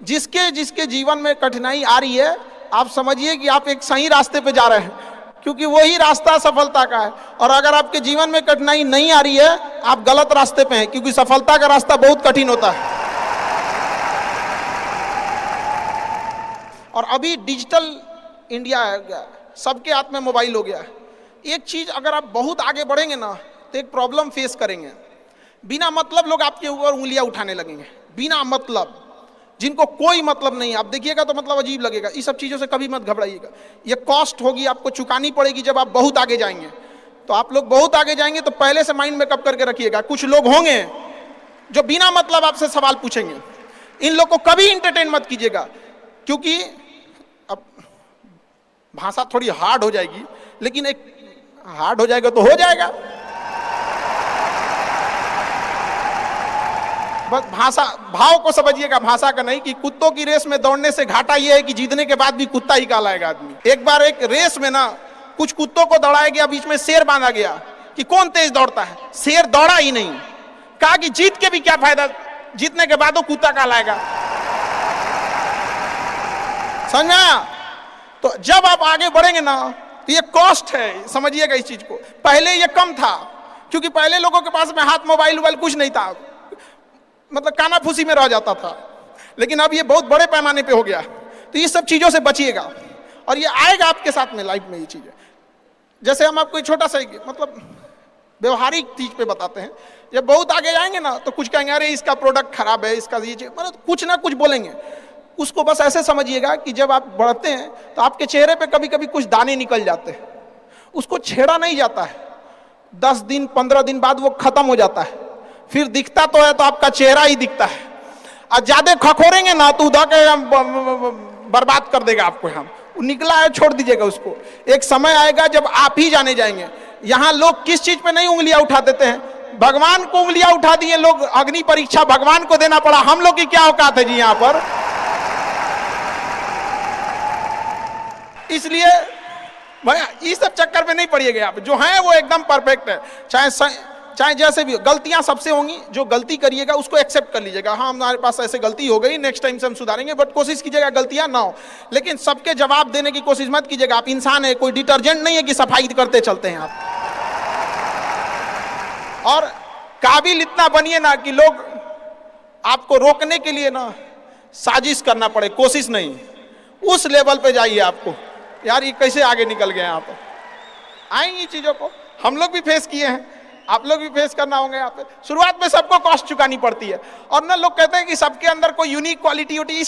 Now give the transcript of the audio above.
जिसके जिसके जीवन में कठिनाई आ रही है, आप समझिए कि आप एक सही रास्ते पे जा रहे हैं, क्योंकि वही रास्ता सफलता का है। और अगर आपके जीवन में कठिनाई नहीं आ रही है, आप गलत रास्ते पे हैं, क्योंकि सफलता का रास्ता बहुत कठिन होता है। और अभी डिजिटल इंडिया है, सबके हाथ में मोबाइल हो गया है। एक चीज, अगर आप बहुत आगे बढ़ेंगे ना, तो एक प्रॉब्लम फेस करेंगे। बिना मतलब लोग आपके ऊपर उंगलियां उठाने लगेंगे, बिना मतलब, जिनको कोई मतलब नहीं। आप देखिएगा तो मतलब अजीब लगेगा। इस सब चीजों से कभी मत घबराइएगा। ये कॉस्ट होगी, आपको चुकानी पड़ेगी जब आप बहुत आगे जाएंगे। तो आप लोग बहुत आगे जाएंगे तो पहले से माइंड मेकअप करके रखिएगा। कुछ लोग होंगे जो बिना मतलब आपसे सवाल पूछेंगे, इन लोग को कभी इंटरटेन मत कीजिएगा, क्योंकि अब भाषा थोड़ी हार्ड हो जाएगी, लेकिन एक हार्ड हो जाएगा तो हो जाएगा। बस भाषा, भाव को समझिएगा, भाषा का नहीं। कि कुत्तों की रेस में दौड़ने से घाटा यह है कि जीतने के बाद भी कुत्ता ही कहलाएगा आदमी। एक बार एक रेस में ना कुछ कुत्तों को दौड़ाया गया, बीच में शेर बांधा गया कि कौन तेज दौड़ता है। शेर दौड़ा ही नहीं, कहा कि जीत के भी क्या फायदा, जीतने के बाद वो कुत्ता कहलाएगा। समझा? तो जब आप आगे बढ़ेंगे ना, तो ये कॉस्ट है, समझिएगा इस चीज को। पहले ये कम था, क्योंकि पहले लोगों के पास में हाथ मोबाइल वोबाइल कुछ नहीं था, मतलब कानाफूसी में रह जाता था। लेकिन अब ये बहुत बड़े पैमाने पे हो गया। तो ये सब चीजों से बचिएगा, और ये आएगा आपके साथ में लाइफ में। ये चीजें, जैसे हम आपको छोटा सा मतलब व्यवहारिक चीज पे बताते हैं। जब बहुत आगे जाएंगे ना, तो कुछ कहेंगे अरे इसका प्रोडक्ट खराब है, इसका ये चीज, मतलब कुछ ना कुछ बोलेंगे। उसको बस ऐसे समझिएगा कि जब आप बढ़ते हैं तो आपके चेहरे पे कभी कभी कुछ दाने निकल जाते हैं, उसको छेड़ा नहीं जाता है। 10 दिन 15 दिन बाद वो खत्म हो जाता है। फिर दिखता तो है तो आपका चेहरा ही दिखता है। और ज्यादा खखोरेंगे ना तो उधर के बर्बाद कर देगा आपको। हम निकला है, छोड़ दीजिएगा उसको। एक समय आएगा जब आप ही जाने जाएंगे। यहाँ लोग किस चीज पे नहीं उंगलियां उठा देते हैं, भगवान को उंगलियां उठा दिए लोग। अग्नि परीक्षा भगवान को देना पड़ा, हम लोग की क्या औकात है जी यहाँ पर। इसलिए भैया इस सब चक्कर में नहीं पड़िएगा। आप जो हैं वो एकदम परफेक्ट है। चाहे जैसे भी, गलतियां सबसे होंगी। जो गलती करिएगा उसको एक्सेप्ट कर लीजिएगा। हाँ, हमारे पास ऐसे गलती हो गई, नेक्स्ट टाइम से हम सुधारेंगे। बट कोशिश कीजिएगा गलतियां ना हो। लेकिन सबके जवाब देने की कोशिश मत कीजिएगा। आप इंसान है, कोई डिटर्जेंट नहीं है कि सफाई करते चलते हैं आप। और काबिल इतना बनिए ना कि लोग आपको रोकने के लिए ना साजिश करना पड़े, कोशिश नहीं। उस लेवल पे जाइए। आपको यार ये कैसे आगे निकल गए यहाँ पर। आएंगी चीजों को, हम लोग भी फेस किए हैं, आप लोग भी फेस करना होंगे। यहाँ पे शुरुआत में सबको कॉस्ट चुकानी पड़ती है। और ना लोग कहते हैं कि सबके अंदर कोई यूनिक क्वालिटी होती है।